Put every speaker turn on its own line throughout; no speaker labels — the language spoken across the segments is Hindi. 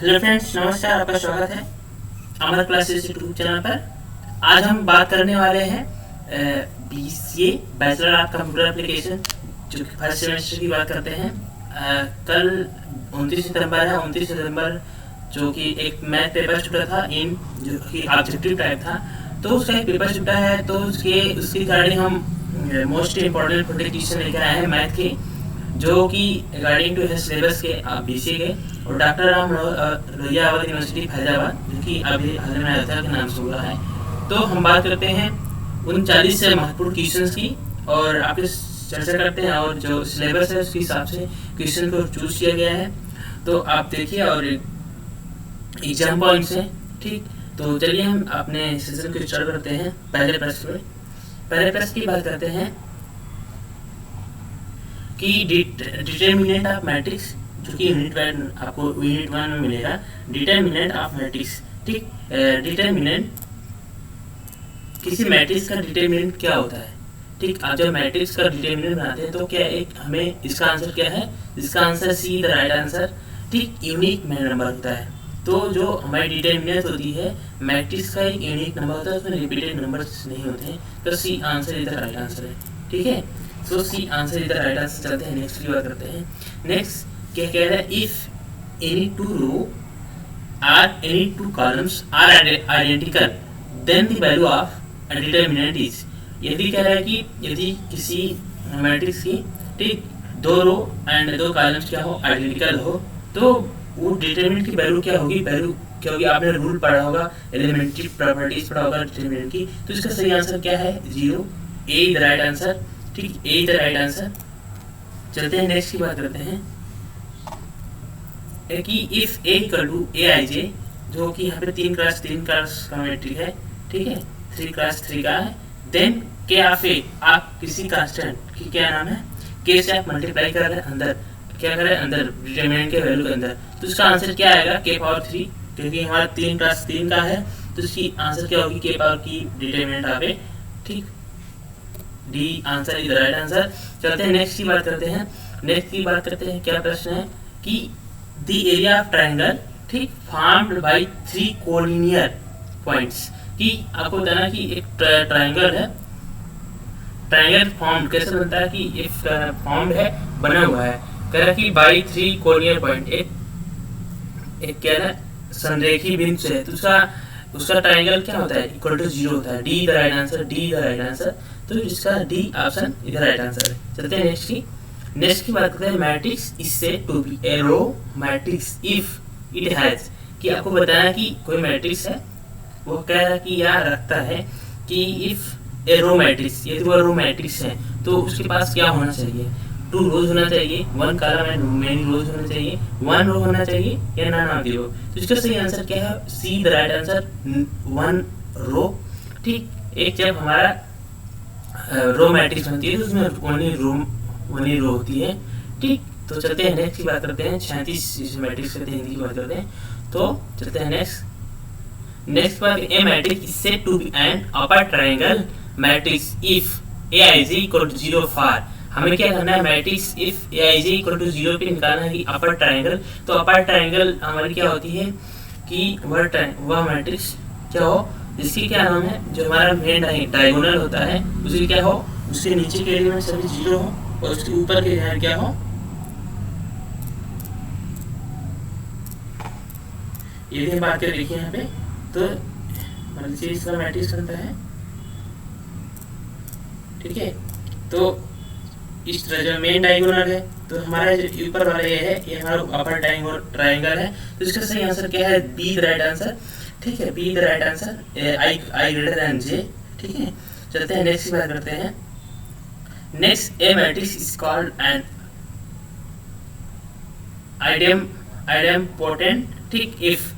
हेलो फ्रेंड्स, नमस्कार। आपका स्वागत है अमर क्लासेस यूट्यूब चैनल पर। आज हम बात करने वाले हैं BCA bachelor of computer application, जो कि फर्स्ट सेमेस्टर की बात करते हैं। कल 29 सितंबर है। 29 सितंबर जो कि एक मैथ पेपर छूटा था, इन जो कि ऑब्जेक्टिव टाइप था, तो उसका एक पेपर छूटा है। तो उसके रिगार्डिंग हम मोस्ट इम्पोर्टेंट क्वेश्चन लेकर आए हैं मैथ के, जो कि रिगार्डिंग टू सिलेबस के BCA के, और डॉक्टर राम लोहिया अवध यूनिवर्सिटी फैजाबाद, जो कि अभी हाल में आया था के नाम से हुआ है। तो हम बात करते हैं उन 40 से महत्वपूर्ण क्वेश्चंस की, और आपके चर्चा करते हैं, और जो सिलेबस है उसके हिसाब से क्वेश्चन को चूज किया गया है। तो आप देखिए, और एग्जाम पॉइंट्स हैं, ठीक। तो चलिए हम अपने सेशन को स्टार्ट करते हैं। पहले प्रश्न की बात करते हैं कि डिटर्मिनेंट ऑफ मैट्रिक्स, जो कि यूनिट 1 आपको यूनिट 1 में मिलेगा। डिटर्मिनेंट ऑफ मैट्रिक्स, ठीक। डिटर्मिनेंट, किसी मैट्रिक्स का डिटर्मिनेंट क्या होता है, ठीक। आप जब मैट्रिक्स का डिटर्मिनेंट बनाते हैं तो क्या एक हमें इसका आंसर क्या है, इसका answer C the right answer, ठीक। यूनिक नंबर होता है। तो जो हमारी डिटर्मिनेंट होती है मैट्रिक्स का एक यूनिक नंबर होता है, उसमें रिपीटेड नंबर्स नहीं होते हैं। तो C answer is the right answer है, ठीक है। So C answer is the right answer. चलते हैं नेक्स्ट की बात करते हैं। नेक्स्ट क्या कह रहा है, if any two row or any two columns are identical then the value of determinant is. यदि कह रहा है कि यदि किसी मैट्रिक्स की, ठीक, 2 रो एंड 2 कॉलम्स क्या हो, आइडेंटिकल हो, तो वो डिटर्मिनेंट की वैल्यू क्या होगी, क्या होगी। आपने रूल पढ़ा होगा, एलिमेंट्री प्रॉपर्टीज पढ़ा होगा डिटर्मिनेंट की। तो इसका सही आंसर क्या है, 0। ए द राइट आंसर, ठीक, ए द राइट आंसर। चलते हैं नेक्स्ट की बात करते हैं कि if A equal to A I जे, जो कि यहाँ पे 3 क्लास का मैट्रिक है, ठीक है, 3 क्लास 3 का है। देन के ऑफ ए, आप किसी कांस्टेंट की क्या नाम है, के से आप मल्टीप्लाई कर रहे हैं अंदर, क्या कर रहे हैं अंदर डिटर्मिनेंट के वैल्यू के अंदर। तो इसका आंसर क्या आएगा, के पावर 3, क्योंकि हमारा 3 क्लास 3 का है। तो इसकी आंसर क्या होगी, के पावर की डिटर्मिनेंट ऑफ ए, ठीक। D answer is the right answer. चलते हैं नेक्स्ट की बात करते हैं। नेक्स्ट की बात करते हैं, क्या प्रश्न है कि द एरिया ऑफ ट्रायंगल, ठीक, फॉर्म्ड बाय 3 कोलिनियर पॉइंट्स, कि आपको बताना कि एक ट्रायंगल है, ट्रायंगल फॉर्म कैसे बनता है, कि एक फॉर्म्ड है, बना हुआ है, कह रहा है कि बाय 3 कोलिनियर पॉइंट, एक कह रहा है संरेखी बिंदु से है। तो उसका ट्रायंगल क्या होता है, इक्वल टू 0 होता है। D the right answer, D the right answer. तो इसका डी ऑप्शन इधर राइट आंसर है। चलते हैं नेक्स्ट की बात करते हैं। Matrix is said to be a row matrix if it has, कि आपको बताना कि कोई मैट्रिक्स है, वो कह रहा है कि यार रखता है कि इफ ए रो मैट्रिक्स, यदि वो रो मैट्रिक्स है तो उसके पास क्या होना चाहिए, 2 रोज होना चाहिए, 1 कॉलम एंड मेनी रोज होना चाहिए, 1 रो होना चाहिए, या नन ऑफ द रो। तो इसका सही आंसर क्या है, सी द राइट आंसर, 1 रो, ठीक। एक जब हमारा रो मैट्रिक्स बनती है तो उसमें ओनली रो होती है, ठीक। तो चलते हैं नेक्स्ट की बात करते हैं। 36 मैट्रिक्स करते हैं, हिंदी की बात करते हैं। तो चलते हैं नेक्स्ट बात, A matrix is said to be an upper triangle matrix if A I J equal to 0 for. हमें क्या करना है, matrix if A I J equal to 0 पे निकालना है कि अपर ट्रायंगल। तो अपर ट्रायंगल हमारी क्या होती है कि वह मैट्रिक्स क्या हो जिसकी क्या नाम है, जो हमारा मेन डायगोनल होता है उसकी क्या हो, उसके नीचे के एलिमेंट सभी 0 हो और उसके ऊपर के एलिमेंट क्या हो, यदि हम बात करें, देखिए यहाँ पे, तो मान लीजिए इसका मैट्रिक्स बनता है, ठीक है। तो इस तरह जो मेन डायगोनल है, तो हमारा जो ऊपर वाला ये है, ये हमारा अपर ट्रायंगल है। तो इसका सही आंसर क्या है, बी द राइट आंसर, ठीक है, B the right answer, I greater than J, ठीक है। चलते हैं नेक्स्ट की बात करते हैं। Next, A matrix is called an idempotent, ठीक, इफ।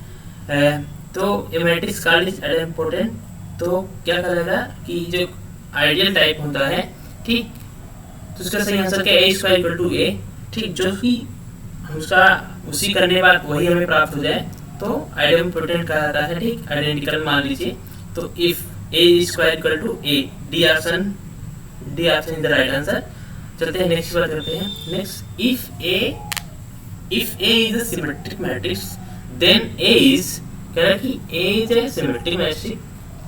तो A matrix called is idempotent, तो क्या करेगा कि जो आइडियल टाइप होता है, ठीक। तो उसका सही आंसर क्या है, ए स्क्वायर इक्वल टू ए, ठीक। जो कि उसका उसी करने के बाद वही हमें प्राप्त हो जाए तो आइडेम्पोटेंट कहा जाता है, ठीक, आइडेंटिकल मान लीजिए। तो if A square equal to A, D option is the right answer. चलते हैं नेक्स्ट बात करते हैं। Next, if A is a symmetric matrix then A is, कह रहा है कि A is a symmetric matrix,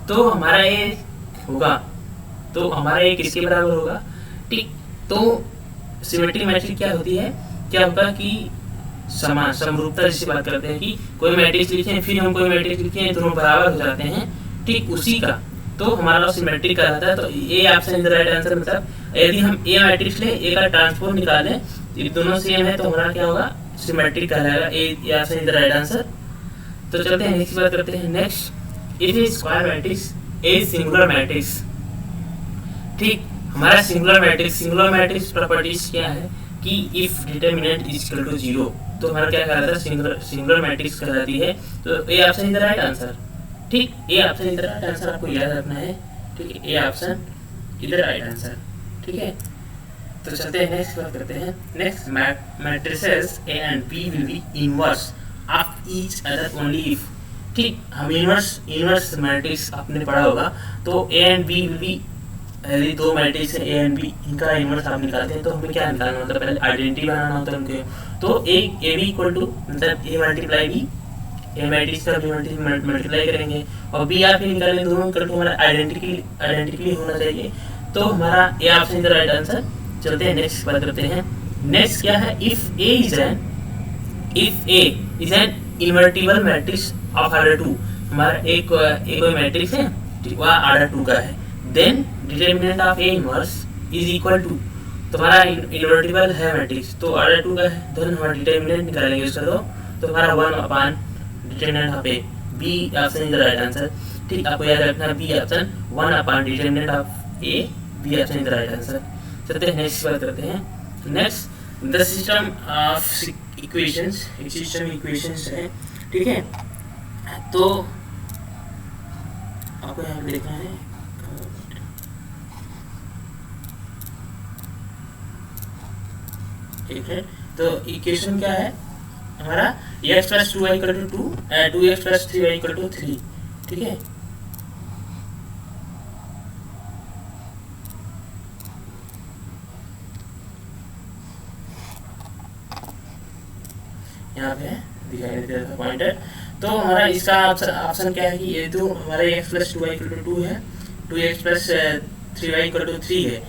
तो हमारा ए होगा, तो हमारा ए किसके बराबर होगा, ठीक। तो सिमेट्रिक मैट्रिक्स क्या होती है, क्या होगा कि समान समरूपता जिसे बात करते हैं कि कोई मैट्रिक्स लिखे फिर हम कोई मैट्रिक्स लिखे दोनों बराबर हो जाते हैं, ठीक, उसी का तो हमारा सिमेट्रिक का रहता है। तो A option is the right answer. मतलब यदि हम ए मैट्रिक्स ले, ए का ट्रांसपोज निकालें, ये दोनों सेम है तो हमारा क्या होगा, सिमेट्रिक कहलाएगा। A option is the right answer. तो चलते हैं नेक्स्ट बात करते हैं। Next, if A square matrix A singular matrix, ठीक, हमारा सिंगुलर मैट्रिक्स प्रॉपर्टीज क्या है कि if determinant is equal to 0, तो हमारा क्या कहलाता है, सिंगुलर मैट्रिक्स कहलाती है। तो A option is the right answer, ठीक, A option is the right answer, आपको याद रखना है, ठीक है, A option is the right answer, ठीक है। तो चलते हैं नेक्स्ट बात करते हैं। Next, matrices A and B will be inverse of each other only if, ठीक, हम इनवर्स मैट्रिक्स आपने पढ़ा होगा। तो A and B will be, यदि दो मैट्रिक्स है ए एंड बी, इनका इनवर्स आप निकालते हैं तो हमें क्या निकालना, मतलब पहले आइडेंटिटी बनाना होता है उनके। तो ए बी इक्वल टू, मतलब A multiply B, A matrix का बी मल्टीप्लाई करेंगे और बी आप ही निकालेंगे, दोनों इक्वल टू हमारा आइडेंटिकली होना चाहिए। तो हमारा ए option is the right answer. चलते हैं नेक्स्ट बात करते हैं। नेक्स्ट क्या है, if A is an invertible matrix of order 2, हमारा एक कोई मैट्रिक्स है, वह ऑर्डर 2 का है, then determinant of A inverse is equal to, तुम्हारा इनवर्टिबल है मैट्रिक्स तो ऑर्डर 2 का है, देन हमारा डिटरमिनेंट निकालेंगे उसका, तो हमारा 1 upon determinant of A, B option is the right answer, ठीक, आपको याद रखना B option, 1 upon determinant of A, B option is the right answer. चलते हैं नेक्स्ट बात करते हैं। Next, the system of equations, एक सिस्टम इक्वेशंस है, ठीक है। तो आपको यहाँ पे देखना है, ठीक है। तो इक्वेशन क्या है हमारा, x plus 2y equal to 2, 2x plus 3y equal to 3, ठीक है। यहाँ पे दिखाई देता है पॉइंटर। तो हमारा इसका ऑप्शन क्या है कि ये तो हमारा x plus 2y equal to 2 है, 2x plus 3y equal to 3 है।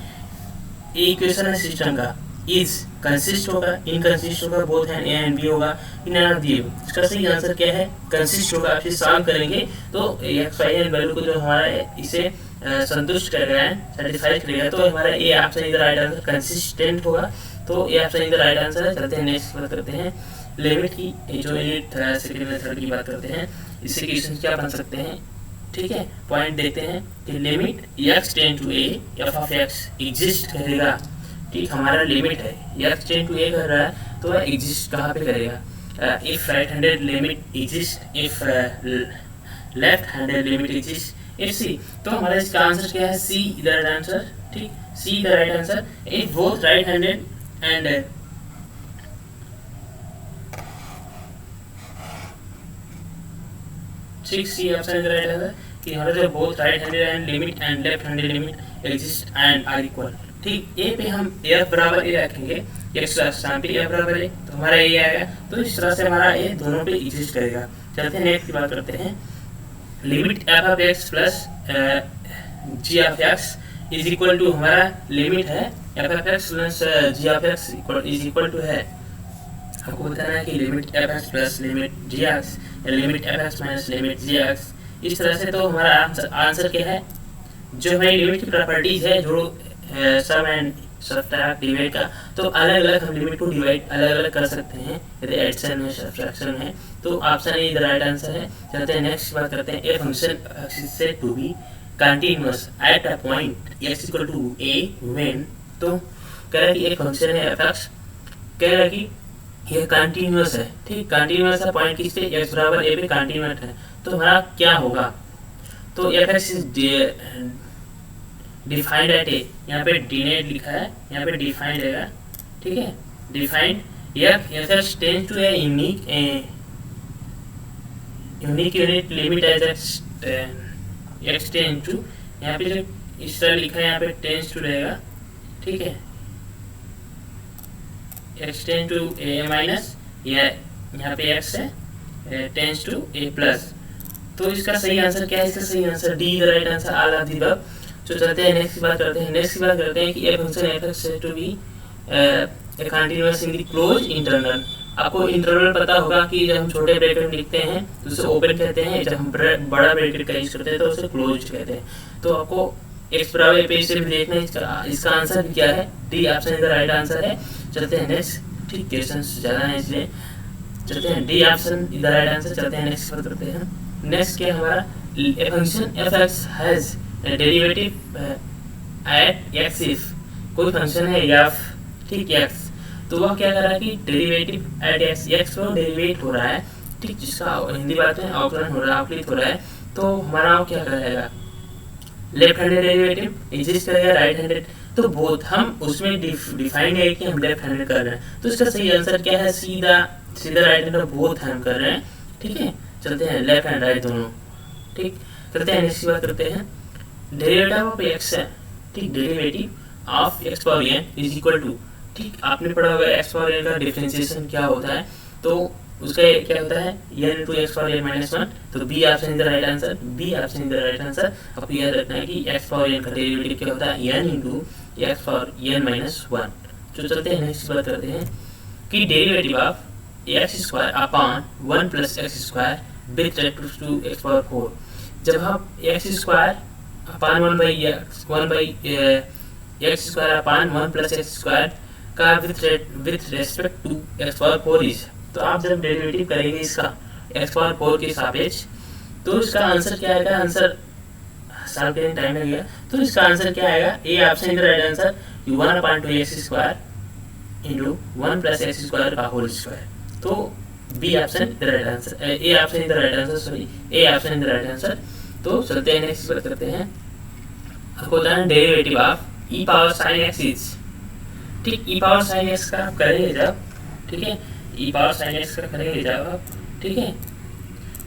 ये इक्वेशन है सिस्टम का। इज कंसिस्ट होगा, इनकंसिस्ट होगा, बोथ है, ए एंड बी होगा, इन एंड दी। इसका सही आंसर क्या है, कंसिस्ट होगा। आप इसे सॉल्व करेंगे तो एक्स वाई एंड वैल्यू को जो हमारा इसे संतुष्ट कर रहा है, सेटिस्फाई करेगा, तो हमारा ए option is the right answer, consistent होगा। तो A option is the right answer है। चलते हैं नेक्स्ट बात करते हैं लिमिट की, जो यूनिट सेकंड मेथड की बात करते हैं। इससे क्वेश्चन क्या बन सकते हैं, ठीक है। पॉइंट देखते हैं कि limit x tend to a F of x exist करेगा, ठीक, हमारा लिमिट है x टेंड टू a कर रहा है तो वह एग्जिस्ट कहाँ पे करेगा, if right handed limit exist, if left handed limit exist, if C. तो हमारा इसका आंसर क्या है, सी द राइट आंसर, ठीक, C the right answer. If both right handed and ठीक, C option is the right answer कि हमारे जो both right handed and limit and left handed limit exist and are equal, ठीक। ए पे हम एफ बराबर ए रखेंगे, एक्स का स्थान पे एफ बराबर ए, तो हमारा ए आएगा। तो इस तरह से हमारा ए दोनों पे एग्जिस्ट करेगा। चलते हैं नेक्स्ट की बात करते हैं। Limit f of x plus g of x is equal to, हमारा लिमिट है f of x plus g of x is equal to है, आपको बताना है कि limit f x plus limit g x या limit f x minus limit g x, इस तरह से। तो हमारा आंसर क्या है, जो हमारी लिमिट की प्रॉपर्टीज है, जो सम एंड सब्ट्रैक्ट डिवाइड का, तो अलग अलग हम लिमिट को डिवाइड अलग अलग कर सकते हैं, यदि एडिशन है सब्ट्रैक्शन है। तो option A the right answer है। चलते हैं नेक्स्ट बात करते हैं। A function is said to be continuous at a point x equal to a when, तो कह रहा है कि एक फंक्शन है f(x), कह रहा है कि यह कंटीन्यूअस है, ठीक, कंटीन्यूअस है पॉइंट किस पे, x बराबर a पे कंटीन्यूअस है। तो हमारा क्या होगा, तो f(x) इज डिफाइंड एट ए, यहाँ पे डिनेट लिखा है, यहाँ पे डिफाइंड रहेगा, ठीक है, defined f(x) tends to a unique unit limit as x tends to, यहाँ पे जो इस तरह लिखा है यहाँ पे टेंड्स टू रहेगा, ठीक है, x tends to a minus, यहाँ पे x है, टेंस टू ए प्लस। तो इसका सही आंसर क्या है? इसका सही answer D the right answer, all of the above. तो चलते हैं नेक्स्ट की बात करते हैं। नेक्स्ट की बात करते हैं कि a function F X to be a continuous in the close interval. आपको इंटरवल पता होगा कि जब हम छोटे ब्रैकेट लिखते हैं तो उसे ओपन कहते हैं, जब हम बड़ा ब्रैकेट का यूज करते हैं तो उसे क्लोज कहते हैं। तो आपको एक्स बराबर ए पे से भी देखना है, इसका आंसर क्या है? D option is the right answer है। चलते हैं नेक्स्ट। ठीक, क्वेश्चन ज़्यादा है इसलिए चलते हैं, D option is the right answer. चलते हैं नेक्स्ट बात करते हैं। नेक्स्ट क्या हमारा, ए function F x has derivative eight x if कोई फंक्शन है एफ, ठीक, एक्स, तो वह क्या कर रहा है कि डेरिवेटिव एट एक्स, एक्स पर डेरिवेट हो रहा है, ठीक, जिसका हिंदी बात में अवकलन हो रहा है, अवकलित हो रहा है। तो हमारा क्या करेगा, लेफ्ट हैंडेड डेरिवेटिव एग्जिस्ट करेगा, राइट हैंडेड, तो बोथ हम उसमें डिफाइंड है कि हम लेफ्ट हैंडेड कर रहे हैं। तो इसका सही आंसर क्या है? सीधा राइट हैंड बोथ हम कर रहे हैं, ठीक है। चलते हैं लेफ्ट हैंड राइट दोनों, ठीक। चलते हैं नेक्स्ट बात करते हैं। डेरिवेटिव ऑफ एक्स है, ठीक, derivative of x power n is equal to, ठीक, आपने पढ़ा होगा एक्स पावर एन का डिफरेंशिएशन क्या होता है, तो उसका क्या होता है, n into x power n minus one. तो B option is the right answer, B option is the right answer. आपको याद रखना है कि एक्स पावर एन का डेरिवेटिव क्या होता है, n into x power n minus one. तो चलते हैं नेक्स्ट बात करते हैं कि derivative of x square upon one plus x square with respect to x power four. जब हम x square upon one by x square upon one plus x square का with respect to x power four is, तो आप जब डेरिवेटिव करेंगे इसका एक्स पावर फोर के सापेक्ष, तो इसका आंसर क्या आएगा? आंसर सॉल्व करने टाइम लगेगा, तो इसका आंसर क्या आएगा? A option is the right answer, one upon two X square into one plus x square का होल स्क्वायर। तो B option is the right answer, A option is the right answer, sorry, A option is the right answer. तो चलते हैं नेक्स्ट बात करते हैं। आपको बताना derivative of E power sine X is, ठीक, ई पावर साइन एक्स का आप करेंगे जब, ठीक है, ई पावर साइन एक्स का करेंगे जब आप, ठीक है,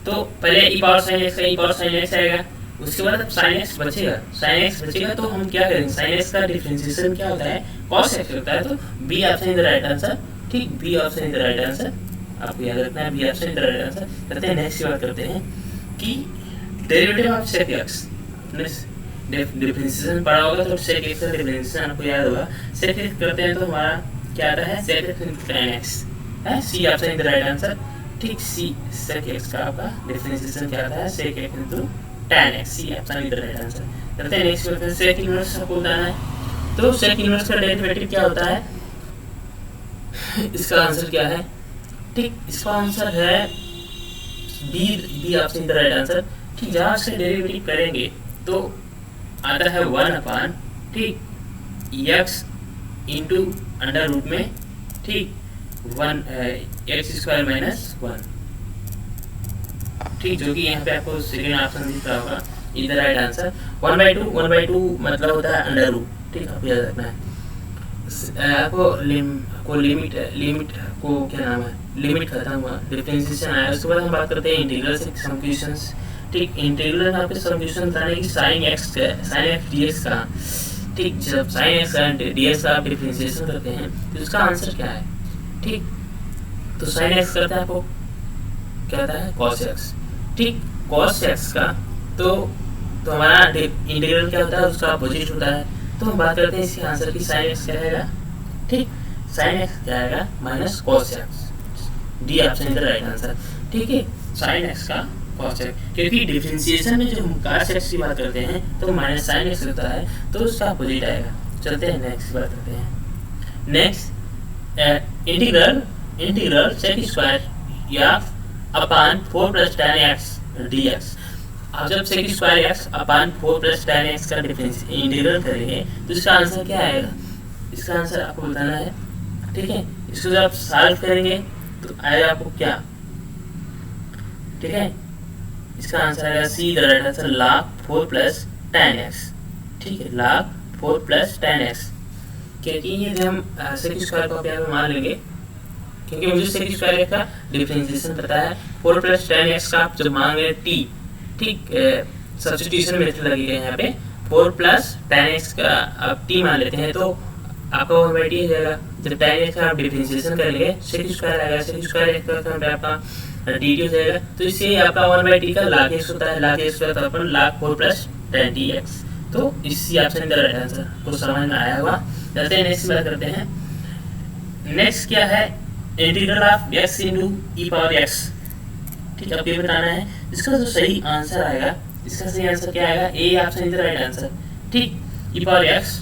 तो पहले ई पावर साइन एक्स का ई पावर साइन एक्स आएगा, उसके बाद अब साइन एक्स बचेगा, साइन एक्स बचेगा तो हम क्या करेंगे, साइन एक्स का डिफरेंशिएशन क्या होता है, कॉस एक्स होता है। तो B option is the right answer, ठीक, B option is the right answer, आपको याद रखना है, B option is the right answer. करते हैं नेक्स्ट बात करते हैं कि derivative of sec x, differentiation पढ़ा होगा तो सेक एक्स का डिफरेंशिएशन आपको याद होगा। सेक एक्स करते हैं तो हमारा क्या आता है, sec X into tan x है, C option is the right answer, ठीक, सी सेक एक्स का आपका डिफरेंशिएशन क्या आता है, sec X into tan x, C option is the right answer. करते हैं नेक्स्ट क्वेश्चन, सेक इनवर्स आपको बताना है। तो सेक इनवर्स का डेरिवेटिव क्या होता है, इसका आंसर क्या है, ठीक, इसका आंसर है B option is the right answer, ठीक। जहाँ से डेरिवेटिव करेंगे तो आता है वन अपान, ठीक, एक्स इंटू अंडर रूट में, ठीक, one x square minus one, ठीक, जो कि यहाँ पे आपको सेकेंड ऑप्शन दिख रहा होगा, is the right answer. One by two मतलब होता है अंडर रूट, ठीक, आपको याद रखना है। आपको लिमिट को क्या नाम है, लिमिट खत्म हुआ, डिफरेंशिएशन आया, उसके बाद हम बात करते हैं इंटीग्रल से सम क्वेश्चंस, ठीक, इंटीग्रल में आपके सम क्वेश्चन बताने की साइन एक्स डीएक्स का, ठीक, जब साइन एक्स डीएक्स का आप डिफरेंशिएशन करते हैं तो इसका आंसर क्या है, ठीक। तो साइन एक्स करता है आपको क्या आता है, कॉस एक्स, ठीक, कॉस एक्स का, तो हमारा इंटीग्रल क्या होता है, उसका अपोजिट होता है। तो हम बात करते हैं इसके आंसर की, साइन एक्स क्या आएगा, ठीक, साइन एक्स क्या आएगा, minus cos x, D option is the right answer, ठीक है, साइन एक्स का कॉस एक्स, क्योंकि डिफरेंशिएशन में जो हम कॉस एक्स की बात करते हैं तो माइनस साइन एक्स होता है, तो उसका अपोजिट आएगा। चलते हैं नेक्स्ट बात करते हैं। नेक्स्ट इंटीग्रल सेक स्क्वायर या अपान 4 प्लस tan x dx। अब जब सेक स्क्वायर एक्स अपान 4 प्लस tan x का डिफरेंस इंटीग्रल करेंगे तो इसका आंसर क्या आएगा, इसका आंसर आपको बताना है, ठीक है। इसको जब आप सॉल्व करेंगे तो आएगा आपको क्या, ठीक है, इसका आंसर आएगा सी the right answer, log 4 plus tan x, ठीक है, log 4 प्लस tan x, क्योंकि ये जब हम सेक स्क्वायर को यहाँ पे मान लेंगे, क्योंकि मुझे सेक स्क्वायर का डिफरेंशिएशन पता है, 4 प्लस tan x का आप जब मांगे t, ठीक, सब्स्टिट्यूशन मेथड लगेगा यहाँ पे, 4 प्लस tan x का आप t मान लेते हैं तो आपका 1/t हो जाएगा। जब tan x का आप डिफरेंशिएशन करेंगे सेक स्क्वायर आएगा, सेक स्क्वायर x का आपका डी टी हो जाएगा। तो इससे आपका 1/t का log x होता है, log x तो अपन log 4 प्लस 10dx। तो इसी ऑप्शन का राइट आंसर को समझ में आया होगा। चलते हैं नेक्स्ट बात करते हैं। नेक्स्ट क्या है, integral of x into E power x। ठीक है, अब ये बताना है इसका जो सही आंसर आएगा, इसका सही आंसर क्या आएगा, A option is the right answer. ठीक, ई power x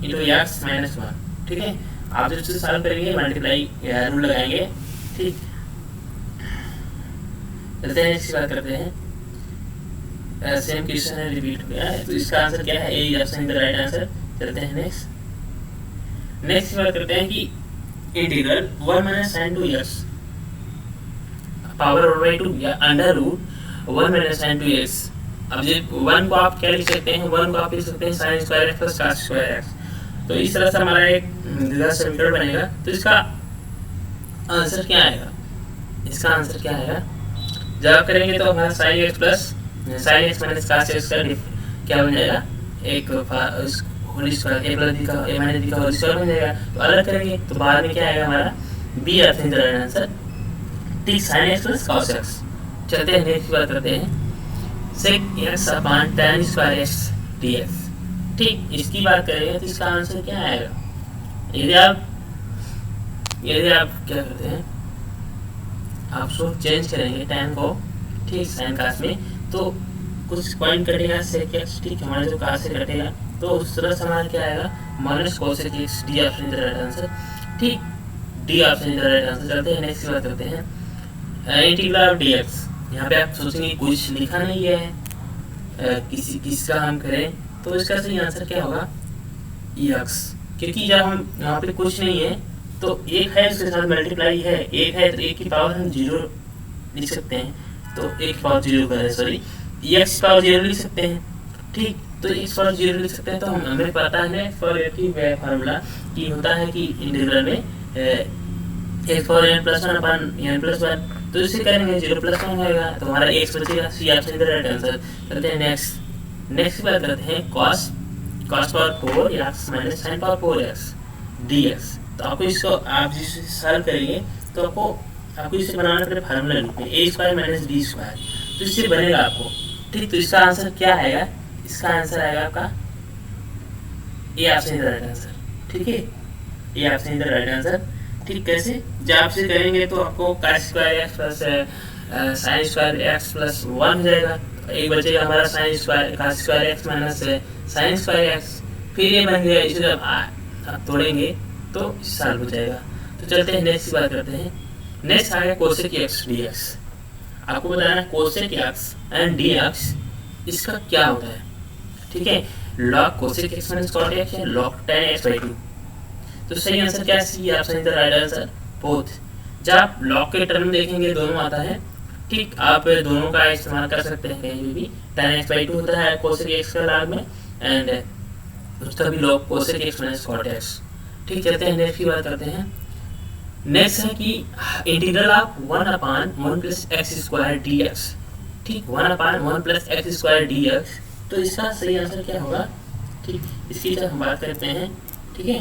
into x minus 1। ठीक है, आप जब से सॉल्व करेंगे मल्टीप्लाई रूल लगाएंगे। ठीक, चलते हैं नेक्स्ट बात करते हैं। सेम क्वेश्चन है, रिपीट हो गया है, तो इसका आंसर क्या है, A option is the right answer. चलते हैं नेक्स्ट बात करते हैं कि integral 1 minus sin 2x power 1/2 या under root 1 minus sin 2x। अब ये 1 को आप क्या लिख सकते हैं, 1 को आप लिख सकते हैं sin square x plus cos square x। तो इस तरह से हमारा एक समीकरण बनेगा। तो इसका आंसर क्या आएगा, इसका आंसर क्या आएगा, जब आप करेंगे तो हमारा sin x plus sin x minus cos x का क्या बन जाएगा, एक होल स्क्वायर ए प्लस बी का ए माइनस बी का होल स्क्वायर बन जाएगा। तो अलग करेंगे तो बाद में क्या आएगा हमारा, बी ऑप्शन का राइट आंसर। ठीक, sin x plus cos x। चलते हैं नेक्स्ट बात करते हैं, sec x upon tan square x dx। ठीक, इसकी बात करेंगे तो इसका आंसर क्या आएगा, यदि आप क्या करते हैं, आप सब चेंज करेंगे tan को, ठीक, sin cos में, तो कुछ पॉइंट कटेगा sec x। ठीक, हमारा जो cos से कटेगा तो उस तरह से हमारा क्या आएगा, minus cos x, D option is the right answer. ठीक, D option is the right answer. चलते हैं नेक्स्ट बात करते हैं, इंटीग्रल ऑफ dx। यहाँ पे आप सोचेंगे कुछ लिखा नहीं है, किसका हम करें, तो इसका सही आंसर क्या होगा, x। क्योंकि जब हम यहाँ पे कुछ नहीं है तो एक है उसके साथ मल्टीप्लाई है, एक है तो एक की पावर हम 0 लिख सकते हैं, तो एक पावर 0 का है, सॉरी x पावर 0 लिख सकते हैं। ठीक, तो x पावर 0 लिख सकते हैं। तो हमें पता है फॉर की फार्मूला की होता है कि इंटीग्रल में x पावर n प्लस 1 अपन n प्लस 1, तो इसे करेंगे 0 प्लस 1 होगा, तो हमारा x बचेगा, सी ऑप्शन का राइट आंसर। चलते हैं नेक्स्ट बात करते हैं, cos power 4x minus sin power 4x dx। तो आपको इसको आप जिसे सॉल्व करेंगे तो आपको इसे बनाना पड़ेगा फार्मूला रूप में, a square minus b square. तो इससे बनेगा आपको। ठीक, तो इसका आंसर क्या आएगा, इसका आंसर आएगा आपका A option the right answer. ठीक है, A option the right answer. ठीक, कैसे, जब आप से करेंगे तो आपको cos square x plus sin square x plus 1 हो जाएगा, एक बचेगा हमारा sin square cos square x minus sin square x, फिर ये बन गया, इसे जब आप तोड़ेंगे तो सॉल्व हो जाएगा। तो चलते हैं नेक्स्ट बात करते हैं। नेक्स्ट आ गया cosec x dx। आपको बताना है cosec x एंड dx इसका क्या होता है। ठीक है, log cosec x minus cot x है, log tan x by 2। तो सही आंसर क्या है, C option is the right answer, both. जब आप log के टर्म देखेंगे दोनों आता है। ठीक, आप दोनों का इस्तेमाल कर सकते हैं कहीं भी। tan x by 2 होता है cosec x का log में, एंड उसका भी log cosec x minus cot x। ठीक, चलते हैं नेक्स्ट की बात करते हैं। नेक्स्ट है कि integral of 1 upon 1 plus x square dx। ठीक, 1 upon 1 plus x square dx। तो इसका सही आंसर क्या होगा। ठीक, इसकी जब हम बात करते हैं, ठीक है,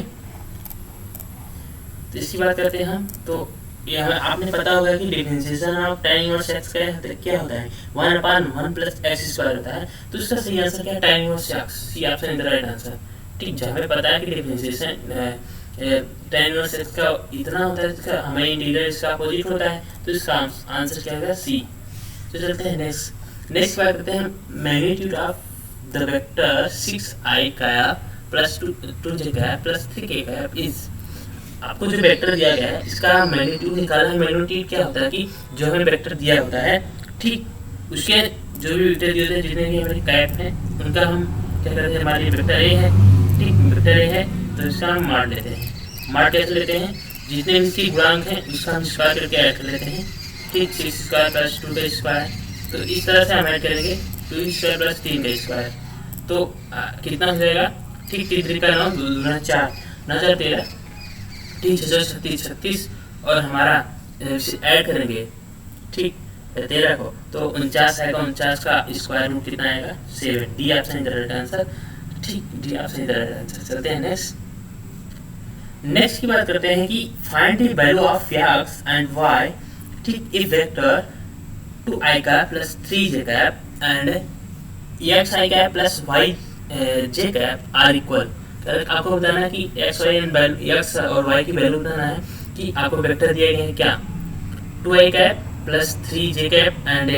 तो इसकी बात करते हैं हम, तो यह आपने पता होगा कि differentiation of tan inverse x का क्या होता है, 1 अपॉन 1 प्लस एक्स स्क्वायर होता है। तो इसका सही आंसर क्या है, tan inverse x, C option is the right answer. ठीक, जब हमें पता है कि डिफरेंशिएशन tan इनवर्स x का इतना होता है, इसका हमें इंटीग्रल इसका अपोजिट होता है, तो इसका आंसर क्या होगा, सी। तो चलते हैं नेक्स्ट बात करते हैं, magnitude of the vector 6i cap plus 2j cap plus 3k cap is. आपको जो वेक्टर दिया गया है इसका मैग्नीट्यूड निकालना है। मैग्नीट्यूड क्या होता है कि जो हमें वेक्टर दिया होता है, ठीक, उसके जो भी वेक्टर दिए होते हैं, जितने भी हमारे कैप हैं, उनका हम क्या करते हैं, हमारी वेक्टर ए है। ठीक, वेक्टर ए है तो इसका हम मार लेते हैं। मार कैसे लेते हैं, जितने भी इसके गुणांक हैं उसका हम स्क्वायर करके ऐड कर लेते हैं। ठीक, 6 स्क्वायर प्लस 2 का स्क्वायर, तो इस तरह से हम ऐड करेंगे 2 स्क्वायर प्लस 3 का स्क्वायर, तो कितना हो जाएगा। ठीक, 3 का 9, 2 दूना 4, 9 4 13, 3 6 36 और हमारा ऐड करेंगे, ठीक, 13 को, तो 49 आएगा। 49 का स्क्वायर रूट कितना आएगा, 7। D option is the right answer. ठीक, D option is the right answer. चलते हैं नेक्स्ट की बात करते हैं कि find the value of x and y। ठीक, if vector 2i cap plus 3j cap and xi cap plus y j cap are equal. आपको बताना है कि x और y की वैल्यू बताना है कि आपको वेक्टर दिए गए हैं क्या, 2i cap plus 3j cap and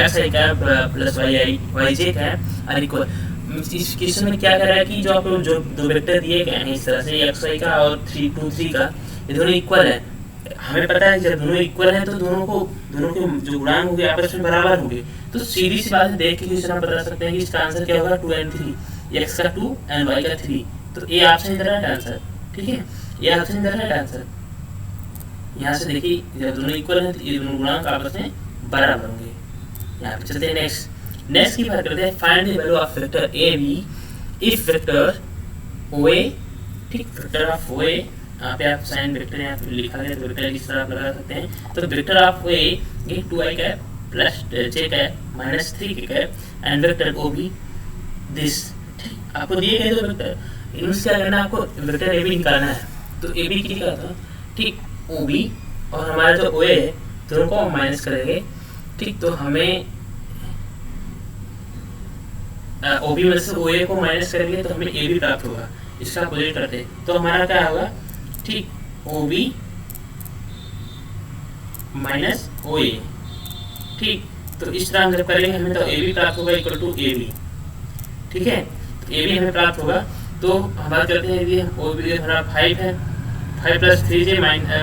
xi cap plus yj cap are equal. इस क्वेश्चन में क्या कर रहा है कि जो आपको जो दो वेक्टर दिए गए हैं इस तरह से xy का और 3 2 3 का, ये दोनों इक्वल है। हमें पता है जब दोनों इक्वल है तो दोनों के जो गुणांक होंगे आपस में बराबर होंगे। तो सीधी सी बात देख के क्वेश्चन हम बता सकते हैं कि इसका आंसर क्या होगा, 2 and 3, x का 2 एंड y का 3। तो A option is the right answer. ठीक है, ये option is the right answer. यहाँ से देखिए जब दोनों इक्वल है तो ये दोनों गुणांक आपस में बराबर होंगे। यहाँ पे चलते हैं नेक्स्ट की बात करते हैं। Find the value of vector A B if vector OA, ठीक, वेक्टर ऑफ ओए, यहाँ पे आप साइन वेक्टर यहाँ पे लिखा गया तो वेक्टर इस तरह आप लगा सकते हैं। तो वेक्टर ऑफ ओए ये 2i cap plus j cap minus 3k cap and vector O B this. आपको दिए गए तो वेक्टर इनमें क्या करना है, आपको वेक्टर ए बी निकालना है। तो ए बी क्या था, ठीक, ओ बी और हमारा जो ओए है दोनों को माइनस करेंगे। ठीक, तो हमें ओ बी में से ओ ए को माइनस करेंगे तो हमें ए बी प्राप्त होगा। इसका अपोजिट करते हैं तो हमारा क्या होगा, ठीक, ओ बी माइनस ओ ए। ठीक, तो इस तरह हम जब करेंगे हमें तो ए बी प्राप्त होगा इक्वल टू ए बी। ठीक है, तो ए बी हमें प्राप्त होगा। तो हम बात करते हैं यदि ओ बी हमारा 5 है, 5 प्लस 3j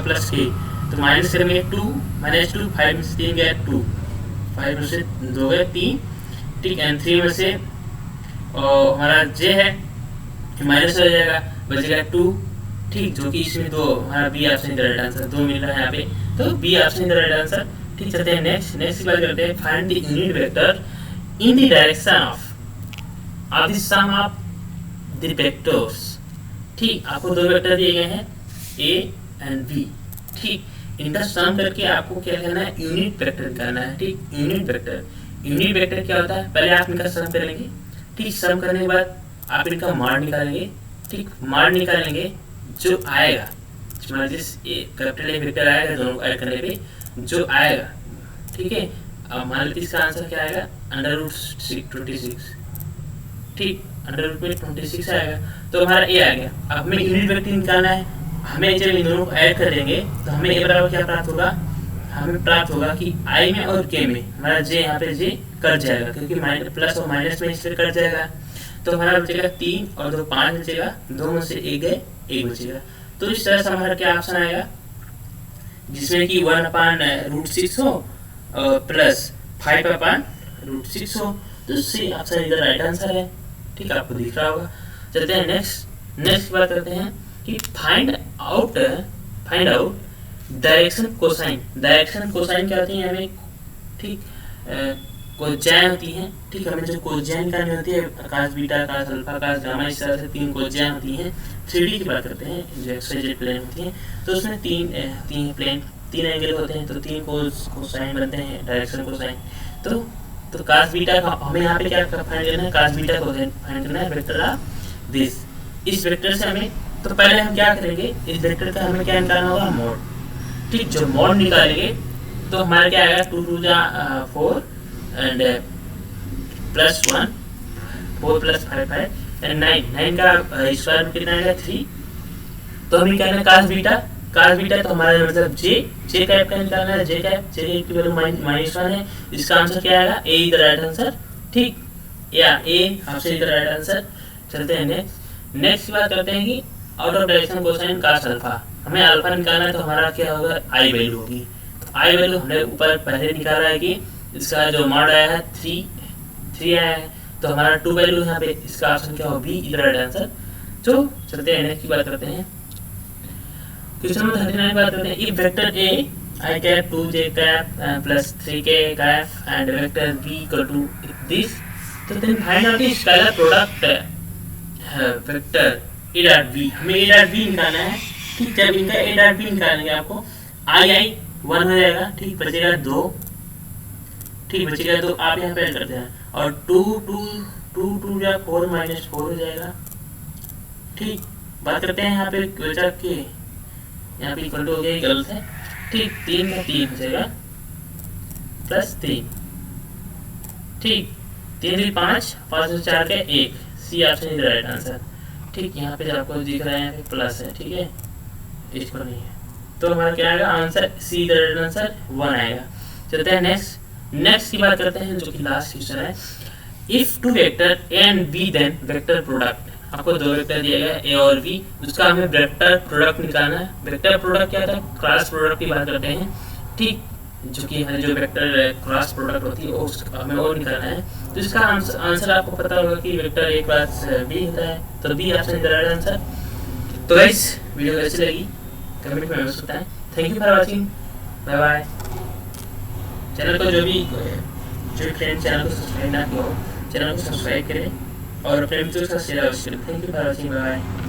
प्लस k, तो माइनस करेंगे 2 माइनस 2, 5 में से 3 गया 2, 5 में से 2 गया 3। ठीक, एंड 3 में से और हमारा j है माइनस हो जाएगा, बचेगा 2। ठीक, जो कि इसमें दो हमारा बी ऑप्शन का राइट आंसर 2 मिल रहा है यहाँ पे, तो बी ऑप्शन का राइट आंसर। ठीक, चलते हैं नेक्स्ट की बात करते हैं। Find the unit vector in the direction of the sum of the vectors. ठीक, आपको दो वेक्टर दिए गए हैं ए एंड बी। ठीक, इनका सम करके आपको क्या करना है, यूनिट वेक्टर निकालना है। ठीक, यूनिट वेक्टर क्या होता है, पहले आप इनका सम करेंगे। ठीक, सम करने के बाद आप इनका माड निकालेंगे। ठीक, माड निकालेंगे जो आएगा, जिस कैपिटल ए वेक्टर आएगा दोनों ऐड करने पे जो आएगा। ठीक है, अब मान लीजिए इसका आंसर क्या आएगा, √26। ठीक, √26 आएगा तो हमारा ए आ गया। अब हमें यूनिट वेक्टर निकालना है। हमें जब इन दोनों को ऐड कर देंगे तो हमें ए बराबर क्या प्राप्त होगा, हमें प्राप्त होगा कि आई में और के में हमारा जे यहाँ पे जे कट जाएगा क्योंकि प्लस और माइनस में इससे कट जाएगा। तो हमारा बचेगा 3 और 2 5 बचेगा, 2 में से 1 गए 1 बचेगा। तो इस तरह से हमारा क्या ऑप्शन आएगा, जिसमें कि 1/√6 हो और प्लस 5/√6 हो। तो सी ऑप्शन इधर राइट आंसर है। ठीक, आपको दिख रहा होगा। चलते हैं नेक्स्ट बात करते हैं कि find out direction cosine. Direction cosine क्या होती है, हमें ठीक कोसाइन होती है। ठीक, हमें जो कोसाइन निकालनी होती है, आकाश बीटा, आकाश अल्फा, आकाश गामा, इस तरह से 3 कोसाइन होती हैं। 3D की बात करते हैं जो एक्स-वाई-जेड प्लेन होती हैं, तो उसमें 3 प्लेन 3 एंगल होते हैं, तो 3 कोसाइन बनते हैं डायरेक्शन कोसाइन। तो कास बीटा हमें यहाँ पे क्या फाइंड करना है, कास बीटा को फाइंड करना है वेक्टर ऑफ दिस। इस वेक्टर से हमें, तो पहले हम क्या करेंगे, इस वेक्टर का हमें क्या निकालना होगा, मोड। ठीक, जो मोड निकालेंगे तो हमारा क्या आएगा, 2 2 4 एंड प्लस 1 4 प्लस 5 5 एंड 9 का स्क्वायर रूट कितना आएगा 3। तो हमें क्या करना है, कास बीटा तो हमारा मतलब जे कैप का निकालना है। जे की वैल्यू -1 है। इसका आंसर क्या आएगा, ए इज द राइट आंसर। ठीक, या ए आपसे इज द राइट आंसर। चलते हैं नेक्स्ट बात करते हैं कि out of direction cosine cos alpha. हमें अल्फा निकालना है तो हमारा क्या होगा, आई वैल्यू होगी। तो आई वैल्यू हमने ऊपर पहले निकाला है कि इसका जो मॉड आया है 3 आया है, तो हमारा 2 वैल्यू यहाँ पे, इसका ऑप्शन क्या होगा, B is the right answer. तो चलते हैं नेक्स्ट की बात करते हैं। क्वेश्चन नंबर 39 बात करते हैं। If vector A I cap 2j cap plus 3k cap and vector B equal to this, तो then find out the scalar product vector A dot B. हमें ए डॉट बी निकालना है। ठीक, जब इनका ए डॉट बी निकालेंगे आपको आई 1 हो जाएगा। ठीक, बचेगा 2। ठीक, बचेगा 2, आप यहाँ पे ऐड करते हैं और 2 या 4 -4 हो जाएगा। ठीक, बात करते हैं यहाँ पे बचा के, यहाँ पे इक्वल टू हो गया, गलत है। ठीक, 3 में 3 हो जाएगा। प्लस 3, ठीक। 3 3 5, 5 से 4 के 1, C option is right answer, ठीक। यहाँ पे आपको दिख रहा है यहाँ पे प्लस है, ठीक है, इसको नहीं है, तो हमारा क्या आएगा answer, C the right answer 1 आएगा। चलते हैं नेक्स्ट की बात करते हैं, जो कि लास्ट क्वेश्चन है। If two vector A and B then vector product, आपको दो वेक्टर दिया गया ए और बी, उसका हमें वेक्टर प्रोडक्ट निकालना है। वेक्टर प्रोडक्ट क्या होता है, क्रॉस प्रोडक्ट की बात करते हैं, ठीक, जो कि हमारी जो वेक्टर क्रॉस प्रोडक्ट होती है उसका हमें वो निकालना है। तो इसका आंसर आपको पता होगा कि वेक्टर ए क्रॉस बी होता है, तो B option is the right answer. तो गाइस वीडियो कैसी लगी कमेंट में मैसेज करता है। Thank you for watching, bye bye. Channel को जो फ्रेंड चैनल को सब्सक्राइब ना किया हो, चैनल को सब्सक्राइब करें और अपने मित्रों के साथ शेयर अवश्य करें। Thank you for watching, bye bye.